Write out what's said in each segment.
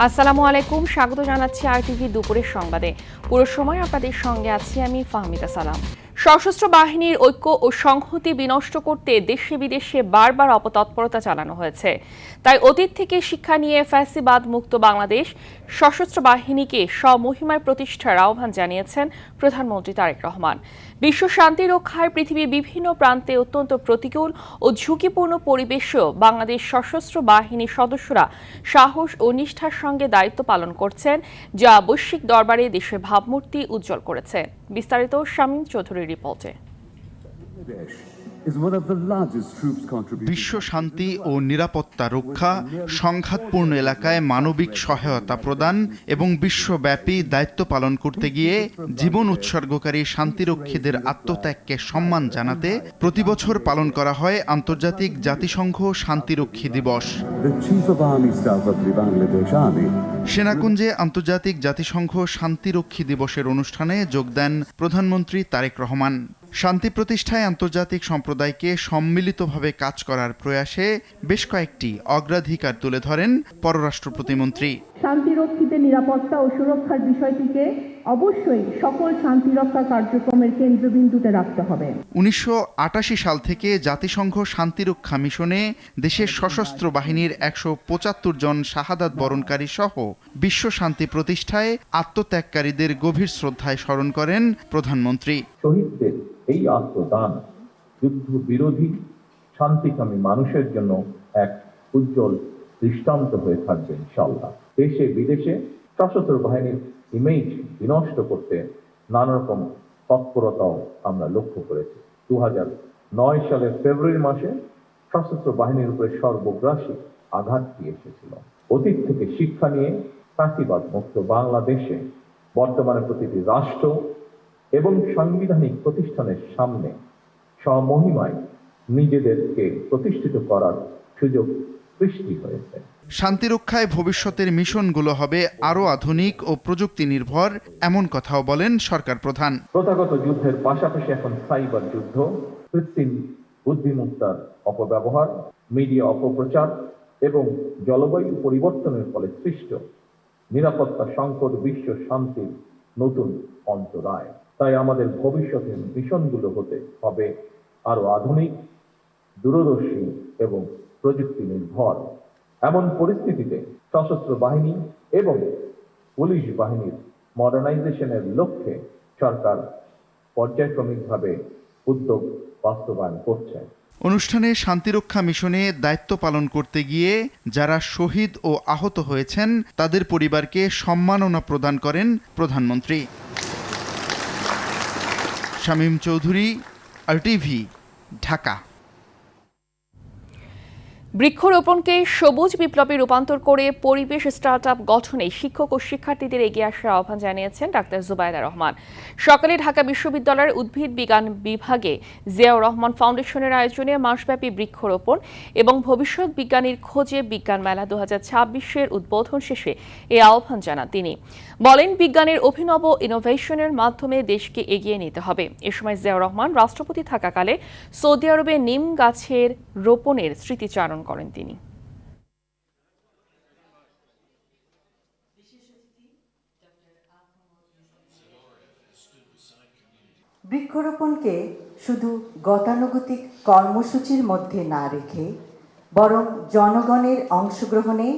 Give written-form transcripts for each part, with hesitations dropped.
আসসালামু আলাইকুম, স্বাগত জানাচ্ছি RTV দুপুরের সংবাদে। পুরো সময় আপনাদের সঙ্গে আছি আমি ফাহমিদা সালাম। সশস্ত্র বাহিনীর ঐক্য ও সংহতি বিনষ্ট করতে দেশে বিদেশে বারবার অপতৎপরতা চালানো হয়েছে। তাই অতীত থেকে শিক্ষা নিয়ে ফ্যাসিবাদ মুক্ত বাংলাদেশ সশস্ত্র বাহিনীকে স্বমহিমায় প্রতিষ্ঠার আহ্বান জানিয়েছেন প্রধানমন্ত্রী তারেক রহমান। বিশ্ব শান্তি রক্ষায় পৃথিবীর বিভিন্ন প্রান্তে অত্যন্ত প্রতিকূল ও ঝুঁকিপূর্ণ পরিবেশেও বাংলাদেশ সশস্ত্র বাহিনীর সদস্যরা সাহস ও নিষ্ঠার সঙ্গে দায়িত্ব পালন করছেন, যা বৈশ্বিক দরবারে দেশের ভাবমূর্তি উজ্জ্বল করেছে। বিস্তারিত শামীম চৌধুরীর রিপোর্টে। বিশ্ব শান্তি ও নিরাপত্তা রক্ষা, সংঘাতপূর্ণ এলাকায় মানবিক সহায়তা প্রদান এবং বিশ্বব্যাপী দায়িত্ব পালন করতে গিয়ে জীবন উৎসর্গকারী শান্তিরক্ষীদের আত্মত্যাগকে সম্মান জানাতে প্রতিবছর পালন করা হয় আন্তর্জাতিক জাতিসংঘ শান্তিরক্ষী দিবস। সেনাকুঞ্জে আন্তর্জাতিক জাতিসংঘ শান্তিরক্ষী দিবসের অনুষ্ঠানে যোগ দেন প্রধানমন্ত্রী তারেক রহমান। শান্তি প্রতিষ্ঠায় আন্তর্জাতিক সম্প্রদায়কে সম্মিলিতভাবে কাজ করার প্রয়াসে বেশ কয়েকটি অগ্রাধিকার তুলে ধরেন পররাষ্ট্র প্রতিমন্ত্রী। শান্তিরক্ষীদের নিরাপত্তা ও সুরক্ষার বিষয়টিকে অবশ্যই সকল শান্তিরক্ষা কার্যক্রমের কেন্দ্রবিন্দুতে রাখতে হবে। 1988 সাল থেকে জাতিসংঘ শান্তিরক্ষা মিশনে দেশের সশস্ত্র বাহিনীর 175 জন শাহাদাত বরণকারী সহ বিশ্ব শান্তি প্রতিষ্ঠায় আত্মত্যাগকারীদের গভীর শ্রদ্ধায় স্মরণ করেন প্রধানমন্ত্রী। শহীদদের এই আত্মদান যুদ্ধ বিরোধী শান্তিকামী মানুষের জন্য এক উজ্জ্বল দৃষ্টান্ত হয়ে থাকবে ইনশাআল্লাহ। দেশে বিদেশে সশস্ত্র বাহিনীর ইমেজ বিনষ্ট করতে নানা রকম তৎপরতাও আমরা লক্ষ্য করেছি। 2009 সালের ফেব্রুয়ারি মাসে সশস্ত্র বাহিনীর উপরে সর্বগ্রাসী আঘাতটি এসেছিল। অতীত থেকে শিক্ষা নিয়ে ফ্যাসিবাদ মুক্ত বাংলাদেশে বর্তমানে প্রতিটি রাষ্ট্র এবং সাংবিধানিক প্রতিষ্ঠানের সামনে স্বমহিমায় নিজেদেরকে প্রতিষ্ঠিত করার সুযোগ সৃষ্টি হয়েছে। শান্তিরক্ষায় ভবিষ্যতের মিশনগুলো হবে আরও আধুনিক ও প্রযুক্তি নির্ভর, এমন কথাও বলেন সরকার প্রধান। প্রথাগত যুদ্ধের পাশাপাশি এখন সাইবার যুদ্ধ, কৃত্রিম বুদ্ধিমত্তার অপব্যবহার, মিডিয়া অপপ্রচার এবং জলবায়ু পরিবর্তনের ফলে সৃষ্ট নিরাপত্তা সংকট বিশ্ব শান্তির নতুন অন্তরায়। তাই আমাদের ভবিষ্যতের মিশনগুলো হতে হবে আরো আধুনিক, দূরদর্শী এবং প্রযুক্তি নির্ভর। এমন পরিস্থিতিতে সশস্ত্র বাহিনী এবং পুলিশ বাহিনীর মডার্নাইজেশনের লক্ষ্যে সরকার পর্যায়ক্রমিকভাবে উদ্যোগ বাস্তবায়ন করছে। অনুষ্ঠানে শান্তিরক্ষা মিশনে দায়িত্ব পালন করতে গিয়ে যারা শহীদ ও আহত হয়েছেন তাদের পরিবারকে সম্মাননা প্রদান করেন প্রধানমন্ত্রী। শামীম চৌধুরী, RTV, ঢাকা। বৃক্ষরোপণকে সবুজ বিপ্লবে রূপান্তর করে পরিবেশ স্টার্টআপ গঠনে শিক্ষক ও শিক্ষার্থীদের এগিয়ে আসার আহ্বান জানিয়েছেন ডাক্তার জুবাইদা রহমান। সকালে ঢাকা বিশ্ববিদ্যালয়ের উদ্ভিদ বিজ্ঞান বিভাগে জিয়াউর রহমান ফাউন্ডেশনের আয়োজনে মাসব্যাপী বৃক্ষরোপণ এবং ভবিষ্যৎ বিজ্ঞানীর খোঁজে বিজ্ঞান মেলা 2026-এর উদ্বোধন শেষে এই আহ্বান জানান তিনি। বলেন, বিজ্ঞানের অভিনব ইনোভেশনের মাধ্যমে দেশকে এগিয়ে নিতে হবে। এ সময় জিয়াউর রহমান রাষ্ট্রপতি থাকাকালে সৌদি আরবে নিম গাছের রোপণের স্মৃতিচারণ করেন তিনি। বৃক্ষরোপণকে শুধু গতানুগতিক কর্মসূচির মধ্যে না রেখে বরং জনগণের অংশগ্রহণে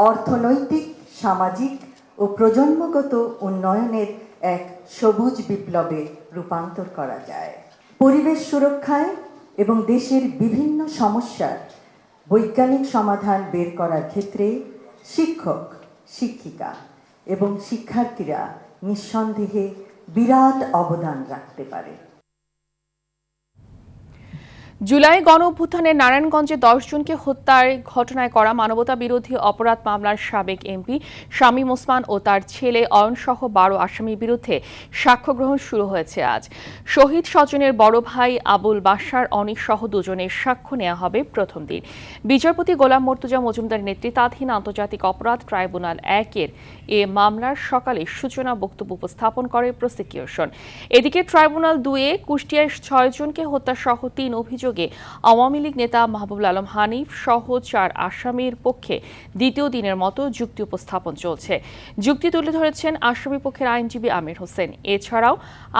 অর্থনৈতিক, সামাজিক ও প্রজন্মগত উন্নয়নের এক সবুজ বিপ্লবে রূপান্তর করা যায়। পরিবেশ সুরক্ষায় এবং দেশের বিভিন্ন সমস্যার বৈজ্ঞানিক সমাধান বের করার ক্ষেত্রে শিক্ষক, শিক্ষিকা এবং শিক্ষার্থীরা নিঃসন্দেহে বিরাট অবদান রাখতে পারে। জুলাই গণঅভ্যুত্থানে নারায়ণগঞ্জে 10 জনকে হত্যার ঘটনায় করা মানবতা বিরোধী অপরাধ মামলার সাবেক এমপি শামীম ওসমান ও তার ছেলে অয়ন সহ 12 আসামির বিরুদ্ধে সাক্ষ্য গ্রহণ শুরু হয়েছে আজ। শহীদ স্বজনের বড় ভাই আবুল বাশার অনিক সহ 2 জনের সাক্ষ্য নেওয়া হবে প্রথম দিন। বিচারপতি গোলাম মর্তুজা মজুমদার নেতৃত্বাধীন আন্তর্জাতিক অপরাধ ট্রাইব্যুনাল 1-এর এ মামলার সকালে সূচনা বক্তব্য উপস্থাপন করে প্রসিকিউশন। এদিকে ট্রাইব্যুনাল 2-এ কুষ্টিয়ায় 6 জনকে হত্যা সহ 3 অভিযোগ অভিযোগে আওয়ামী লীগ নেতা মাহবুবুল আলম হানিফ সহ 4 আসামির পক্ষে দ্বিতীয় দিনের মতো যুক্তি উপস্থাপন চলছে। যুক্তি তুলে ধরেছেন আসামি পক্ষের আইনজীবী আমির হোসেন। এছাড়াও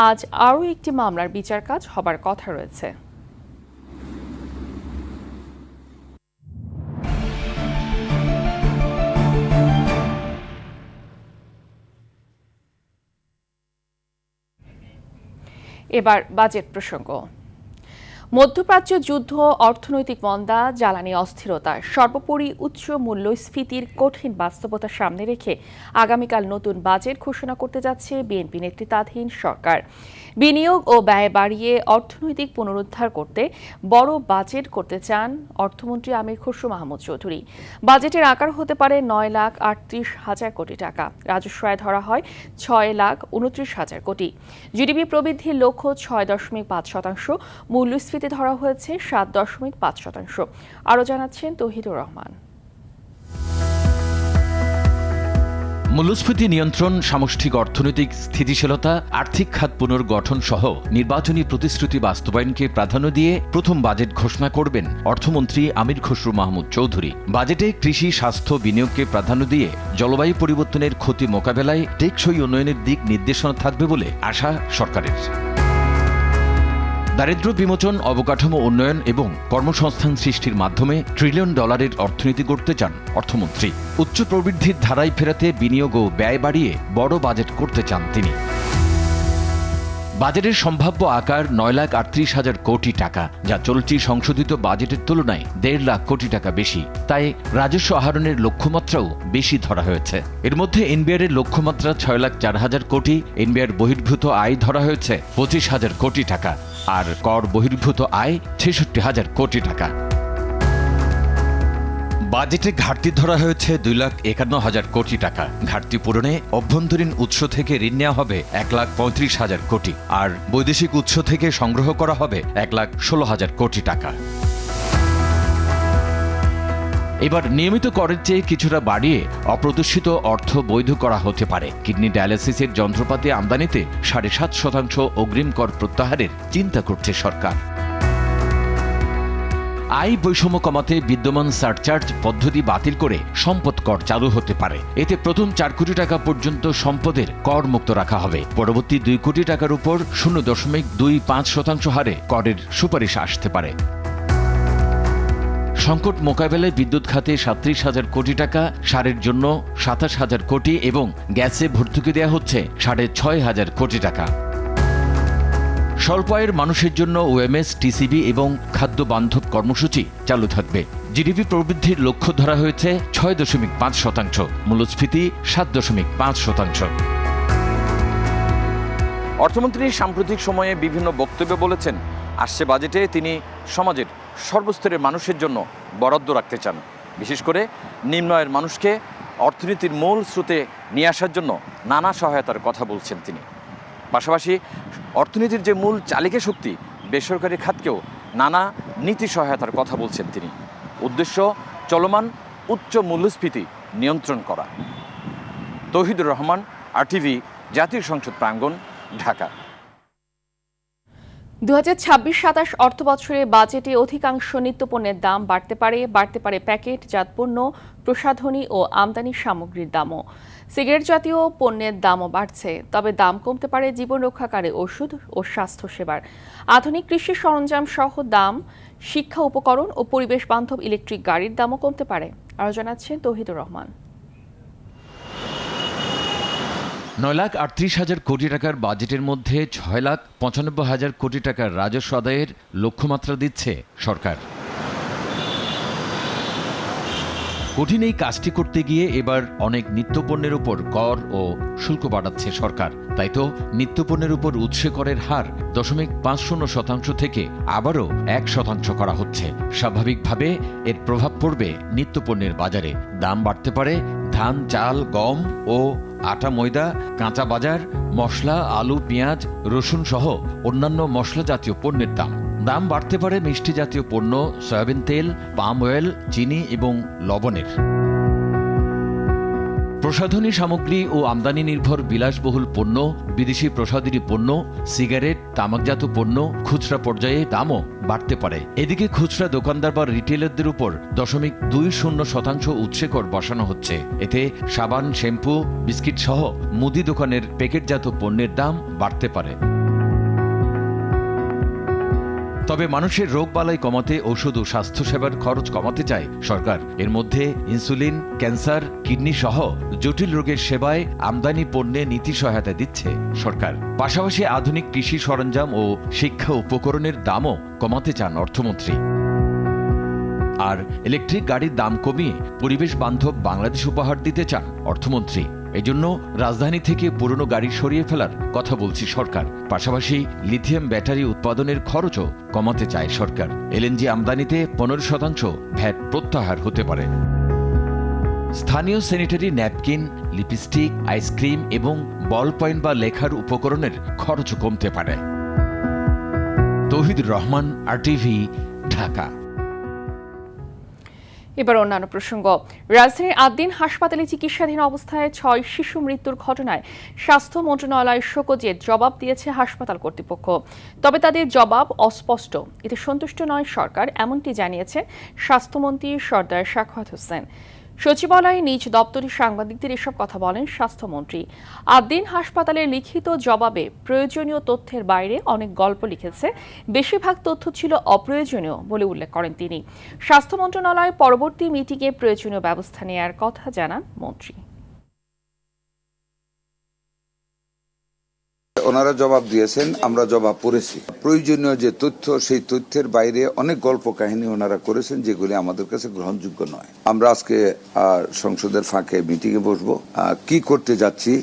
আজ আরও একটি মামলার বিচার কাজ হবার কথা রয়েছে। এবার বাজেট প্রসঙ্গ। মধ্যপ্রাচ্য যুদ্ধ, অর্থনৈতিক মন্দা, জ্বালানি অস্থিরতা, সর্বোপরি উচ্চ মূল্যস্ফীতির কঠিন বাস্তবতার সামনে রেখে আগামীকাল নতুন বাজেট ঘোষণা করতে যাচ্ছে বিএনপি নেতৃত্বাধীন সরকার। বিনিয়োগ ও ব্যয় বাড়িয়ে অর্থনৈতিক পুনরুদ্ধার করতে বড় বাজেট করতে চান অর্থমন্ত্রী আমির খসরু মাহমুদ চৌধুরী। বাজেটের আকার হতে পারে 9,38,000 কোটি টাকা। রাজস্ব আয় ধরা হয় 6,29,000 কোটি। জিডিপি প্রবৃদ্ধির লক্ষ্য 6.5%। মূল্যস্ফীতি ধরা হয়েছে 7.5%। আরও জানাচ্ছেন তৌহিদুর রহমান। মূল্যস্ফীতি নিয়ন্ত্রণ, সামষ্টিক অর্থনৈতিক স্থিতিশীলতা, আর্থিক খাত পুনর্গঠন সহ নির্বাচনী প্রতিশ্রুতি বাস্তবায়নকে প্রাধান্য দিয়ে প্রথম বাজেট ঘোষণা করবেন অর্থমন্ত্রী আমির খসরু মাহমুদ চৌধুরী। বাজেটে কৃষি, স্বাস্থ্য, বিনিয়োগকে প্রাধান্য দিয়ে জলবায়ু পরিবর্তনের ক্ষতি মোকাবেলায় টেকসই উন্নয়নের দিক নির্দেশনা থাকবে বলে আশা সরকারের। দারিদ্র্য বিমোচন, অবকাঠামো উন্নয়ন এবং কর্মসংস্থান সৃষ্টির মাধ্যমে $1 ট্রিলিয়ন অর্থনীতি গড়তে চান অর্থমন্ত্রী। উচ্চ প্রবৃদ্ধির ধারায় ফেরাতে বিনিয়োগ ও ব্যয় বাড়িয়ে বড় বাজেট করতে চান তিনি। বাজেটের সম্ভাব্য আকার 9,38,000 কোটি টাকা, যা চলতি সংশোধিত বাজেটের তুলনায় 1.5 লাখ কোটি টাকা বেশি। তাই রাজস্ব আহরণের লক্ষ্যমাত্রাও বেশি ধরা হয়েছে। এর মধ্যে এনবিআর এর লক্ষ্যমাত্রা 6,04,000 কোটি, এনবিআর বহির্ভূত আয় ধরা হয়েছে 25,000 কোটি টাকা, আর কর বহির্ভূত আয় 66,000 কোটি টাকা। বাজেটে ঘাটতি ধরা হয়েছে 2,51,000 কোটি টাকা। ঘাটতি পূরণে অভ্যন্তরীণ উৎস থেকে ঋণ নেওয়া হবে 1,35,000 কোটি, আর বৈদেশিক উৎস থেকে সংগ্রহ করা হবে 1,16,000 কোটি টাকা। এবার নিয়মিত করের চেয়ে কিছুটা বাড়িয়ে অপ্রদর্শিত অর্থ বৈধ করা হতে পারে। কিডনি ডায়ালিসিসের যন্ত্রপাতি আমদানিতে 7.5% অগ্রিম কর প্রত্যাহারের চিন্তা করছে সরকার। আয় বৈষম্য কমাতে বিদ্যমান সারচার্জ পদ্ধতি বাতিল করে সম্পদ কর চালু হতে পারে। এতে প্রথম 4 কোটি টাকা পর্যন্ত সম্পদের কর মুক্ত রাখা হবে। পরবর্তী 2 কোটি টাকার উপর 0.25% হারে করের সুপারিশ আসতে পারে। সংকট মোকাবেলায় বিদ্যুৎ খাতে 37,000 কোটি টাকা, সারের জন্য 27,000 কোটি এবং গ্যাসে ভর্তুকি দেওয়া হচ্ছে 6,500 কোটি টাকা। স্বল্প আয়ের মানুষের জন্য ওএমএস, টিসিবি এবং খাদ্য বান্ধব কর্মসূচি চালু থাকবে। জিডিপি প্রবৃদ্ধির লক্ষ্য ধরা হয়েছে 6.5%, মূল্যস্ফীতি 7.5%। অর্থমন্ত্রী সাম্প্রতিক সময়ে বিভিন্ন বক্তব্যে বলেছেন, আসছে বাজেটে তিনি সমাজের সর্বস্তরের মানুষের জন্য বরাদ্দ রাখতে চান। বিশেষ করে নিম্ন আয়ের মানুষকে অর্থনীতির মূল স্রোতে নিয়ে আসার জন্য নানা সহায়তার কথা বলছেন তিনি। পাশাপাশি অর্থনীতির যে মূল চালিকা শক্তি বেসরকারি খাতকেও নানা নীতি সহায়তার কথা বলছেন তিনি। উদ্দেশ্য চলমান উচ্চ মূল্যস্ফীতি নিয়ন্ত্রণ করা। তৌহিদুর রহমান, RTV, জাতীয় সংসদ প্রাঙ্গণ, ঢাকা। 2026-27 অর্থবছরে বাজেটে অধিকাংশ নিত্যপণ্যের দাম বাড়তে পারে প্যাকেটজাত পণ্য, প্রসাধনী ও আমদানি সামগ্রীর দামও। সিগারেট জাতীয় পণ্যের দামও বাড়ছে, তবে দাম কমতে পারে জীবন রক্ষাকারী ওষুধ ও স্বাস্থ্যসেবার। আধুনিক কৃষি সরঞ্জাম সহ দাম, শিক্ষা উপকরণ ও পরিবেশ বান্ধব ইলেকট্রিক গাড়ির দামও কমতে পারে। আরও জানাচ্ছেন তৌহিদুর রহমান। 9,38,000 কোটি টাকার বাজেটের মধ্যে 6,95,000 কোটি টাকার রাজস্ব আদায়ের লক্ষ্যমাত্রা দিচ্ছে সরকার। কঠিন এই কাজটি করতে গিয়ে এবার অনেক নিত্যপণ্যের উপর কর ও শুল্ক বাড়াচ্ছে সরকার। তাই তো নিত্যপণ্যের উপর উৎসে করের হার 0.50% থেকে আবারও 1% করা হচ্ছে। স্বাভাবিকভাবে এর প্রভাব পড়বে নিত্যপণ্যের বাজারে। দাম বাড়তে পারে ধান, চাল, গম ও আটা, ময়দা, কাঁচা বাজার, মশলা, আলু, পেঁয়াজ, রসুন সহ অন্যান্য মশলা জাতীয় পণ্যের দাম। দাম বাড়তে পারে মিষ্টি জাতীয় পণ্য, সয়াবিন তেল, পাম অয়েল, চিনি এবং লবণের। প্রসাধনী সামগ্রী ও আমদানি নির্ভর বিলাসবহুল পণ্য, বিদেশি প্রসাধনী পণ্য, সিগারেট, তামাকজাত পণ্য খুচরা পর্যায়ে দামও বাড়তে পারে। এদিকে খুচরা দোকানদার বা রিটেলারদের উপর 0.20% উৎসে কর বসানো হচ্ছে। এতে সাবান, শ্যাম্পু, বিস্কিট সহ মুদি দোকানের প্যাকেটজাত পণ্যের দাম বাড়তে পারে। তবে মানুষের রোগবালাই কমাতে ওষুধ ও স্বাস্থ্যসেবার খরচ কমাতে চায় সরকার। এর মধ্যে ইনসুলিন, ক্যান্সার, কিডনি সহ জটিল রোগের সেবায় আমদানি পণ্যে নীতি সহায়তা দিচ্ছে সরকার। পাশাপাশি আধুনিক কৃষি সরঞ্জাম ও শিক্ষা উপকরণের দামও কমাতে চান অর্থমন্ত্রী। আর ইলেকট্রিক গাড়ির দাম কমিয়ে পরিবেশ বান্ধব বাংলাদেশ উপহার দিতে চান অর্থমন্ত্রী। এজন্য রাজধানী থেকে পুরনো গাড়ি সরিয়ে ফেলার কথা বলছে সরকার। পাশাপাশি লিথিয়াম ব্যাটারি উৎপাদনের খরচও কমাতে চায় সরকার। এলএনজি আমদানিতে 15% ভ্যাট প্রত্যাহার হতে পারে। স্থানীয় স্যানিটারি ন্যাপকিন, লিপস্টিক, আইসক্রিম এবং বল পয়েন্ট বা লেখার উপকরণের খরচও কমতে পারে। তৌহিদুর রহমান, RTV, ঢাকা। এবার অন্যান্য প্রসঙ্গ। রাজধানীর আদ্দিন হাসপাতালে চিকিৎসাধীন অবস্থায় 6 শিশু মৃত্যুর ঘটনায় স্বাস্থ্য মন্ত্রণালয় শোকজের জবাব দিয়েছে হাসপাতাল কর্তৃপক্ষ। তবে তাদের জবাব অস্পষ্ট, এতে সন্তুষ্ট নয় সরকার, এমনটি জানিয়েছেন স্বাস্থ্যমন্ত্রী সরদার সাখাওয়াত হোসেন। সচিবালয়ে নিজ দপ্তরে সাংবাদিকদের এসব কথা বলেন স্বাস্থ্যমন্ত্রী। আদ্দিন হাসপাতালের লিখিত জবাবে প্রয়োজনীয় তথ্যের বাইরে অনেক গল্প লিখেছে, বেশিরভাগ তথ্য ছিল অপ্রয়োজনীয় বলে উল্লেখ করেন তিনি। স্বাস্থ্য মন্ত্রণালয় পরবর্তী মিটিংয়ে প্রয়োজনীয় ব্যবস্থা নেওয়ার কথা জানান মন্ত্রী। ওনারা জবাব দিয়েছেন, আমরা জবাব পড়েছি। প্রয়োজনীয় যে তথ্য, সেই তথ্যের বাইরে অনেক গল্প কাহিনী ওনারা করেছেন, যেগুলি আমাদের কাছে গ্রহণযোগ্য নয়। আমরা আজকে সংসদের ফাঁকে মিটিংয়ে বসবো, কি করতে যাচ্ছি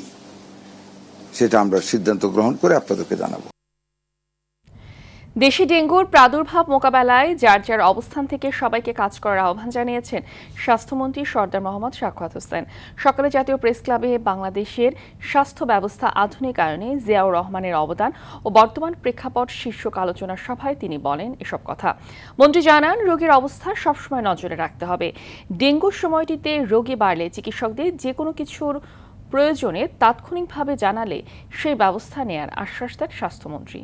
সেটা আমরা সিদ্ধান্ত গ্রহণ করে আপনাদেরকে জানাবো। দেশি ডেঙ্গুর প্রাদুর্ভাব মোকাবেলায় যার যার অবস্থান থেকে সবাইকে কাজ করার আহ্বান জানিয়েছেন স্বাস্থ্যমন্ত্রী সরদার মোহাম্মদ সাখাওয়াত হোসেন। সকালে জাতীয় প্রেস ক্লাবে বাংলাদেশের স্বাস্থ্য ব্যবস্থা আধুনিকায়নে জিয়াউর রহমানের অবদান ও বর্তমান প্রেক্ষাপট শীর্ষক আলোচনা সভায় তিনি বলেন এসব কথা। মন্ত্রী জানান, রোগীর অবস্থা সবসময় নজরে রাখতে হবে। ডেঙ্গুর সময়টিতে রোগী বাড়লে চিকিৎসকদের যে কোনো কিছুর প্রয়োজনে তাৎক্ষণিকভাবে জানালে সেই ব্যবস্থা নেয়ার আশ্বাস দেন স্বাস্থ্যমন্ত্রী।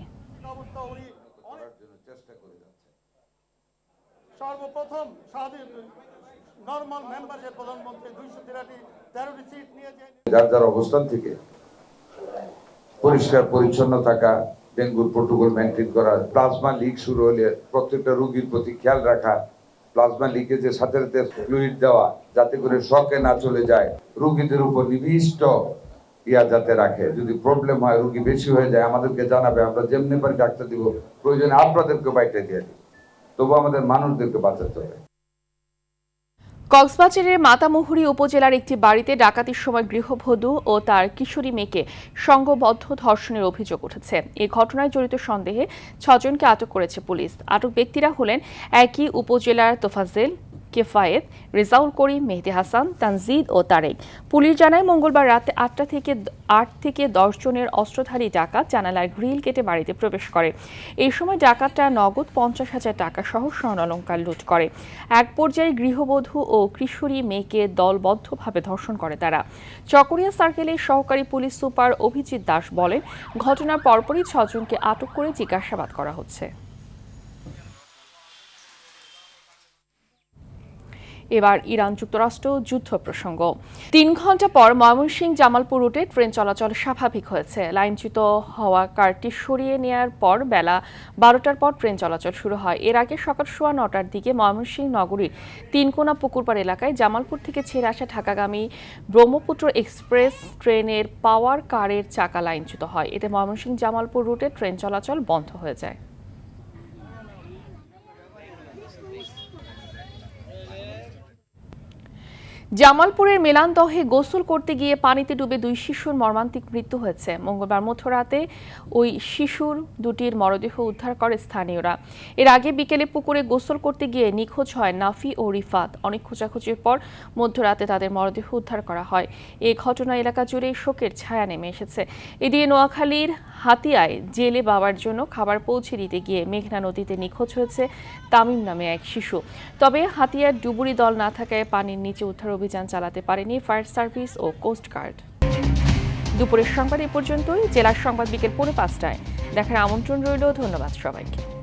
সর্বপ্রথম নরমাল মেম্বারের প্রধানমন্ত্রী 213টি সিট নিয়ে যার যার অবস্থান থেকে পরিষ্কার পরিচ্ছন্ন থাকা, ডেঙ্গুর প্রোটোকল মেনটেন করা, প্লাজমা লিক শুরু হলে প্রত্যেকটা রোগীর প্রতি খেয়াল রাখা, প্লাজমা লিকেজের সাথে সাথে ফ্লুইড দেওয়া যাতে করে শকে না চলে যায়, রোগীদের উপর নিবিষ্ট যাতে রাখে। যদি প্রবলেম হয়, রোগী বেশি হয়ে যায়, আমাদেরকে জানাবে, আমরা যেমনি পারি ডাক্তার দিব, প্রয়োজনে আপনাদেরকে বাইরে দিয়ে দিব, তবু আমাদের মানুষদেরকে বাঁচাতে হবে। কক্সবাজারের মাতামুহুরী উপজেলার একটি বাড়িতে ডাকাতির সময় গৃহবধূ ও তার কিশোরী মেয়েকে সংঘবদ্ধ ধর্ষণের অভিযোগ উঠেছে। এই ঘটনায় জড়িত সন্দেহে 6 জনকে আটক করেছে পুলিশ। আটক ব্যক্তিরা হলেন একই উপজেলার তোফাজ্জেল, কেফায়েত, রেজাউল করিম, মেহেদি হাসান, তানজিদ ও তারেক। পুলিশ জানায়, মঙ্গলবার রাতে 8 থেকে 10 জনের অস্ত্রধারী ডাকাত জানালার গ্রিল কেটে বাড়িতে প্রবেশ করে। এই সময় ডাকাতরা নগদ 50,000 টাকা সহ স্বর্ণালংকার লুট করে। এক পর্যায়ে গৃহবধূ ও কিশোরী মেয়েকে দলবদ্ধভাবে ধর্ষণ করে তারা। চকরিয়া সার্কেলের সহকারী পুলিশ সুপার অভিজিৎ দাস বলেন, ঘটনার পরপরই 6 জনকে আটক করে জিজ্ঞাসাবাদ করা হচ্ছে। এবার ইরান যুক্তরাষ্ট্র যুদ্ধ প্রসঙ্গ। 3 ঘন্টা পর ময়মনসিংহ জামালপুর রুটে ট্রেন চলাচল স্বাভাবিক হয়েছে। লাইনচ্যুত হওয়া কারটি সরিয়ে নেয়ার পর বেলা 12টার পর ট্রেন চলাচল শুরু হয়। এর আগে সকাল 9:15টার দিকে ময়মনসিংহ নগরীর তিনকোনা পুকুরপাড় এলাকায় জামালপুর থেকে ছেড়ে আসা ঢাকাগামী ব্রহ্মপুত্র এক্সপ্রেস ট্রেনের পাওয়ার কারের চাকা লাইনচ্যুত হয়। এতে ময়মনসিংহ জামালপুর রুটে ট্রেন চলাচল বন্ধ হয়ে যায়। জামালপুরের মেলান্দহে গোসল করতে গিয়ে পানিতে ডুবে 2 শিশুর মর্মান্তিক মৃত্যু হয়েছে। মঙ্গলবার মধ্যরাতে ওই শিশুর দুটির মরদেহ উদ্ধার করে স্থানীয়রা। এর আগে বিকেলে পুকুরে গোসল করতে গিয়ে নিখোঁজ হয় নাফি ও রিফাত। অনেক খোঁজাখুঁজির পর মধ্যরাতে তাদের মরদেহ উদ্ধার করা হয়। এই ঘটনা এলাকা জুড়ে শোকের ছায়া নেমে এসেছে। এদিকে নোয়াখালীর হাতিয়ায় জেলে বাবার জন্য খাবার পৌঁছে দিতে গিয়ে মেঘনা নদীতে নিখোঁজ হয়েছে তামিম নামে এক শিশু। তবে হাতিয়ার ডুবুরি দল না থাকায় পানির নিচে উদ্ধার অভিযান চালাতে পারেনি ফায়ার সার্ভিস ও কোস্ট গার্ড। দুপুরের সংবাদ এ পর্যন্তই। জেলার সংবাদ বিকেল 4:05টায় দেখার আমন্ত্রণ রইল। ধন্যবাদ সবাইকে।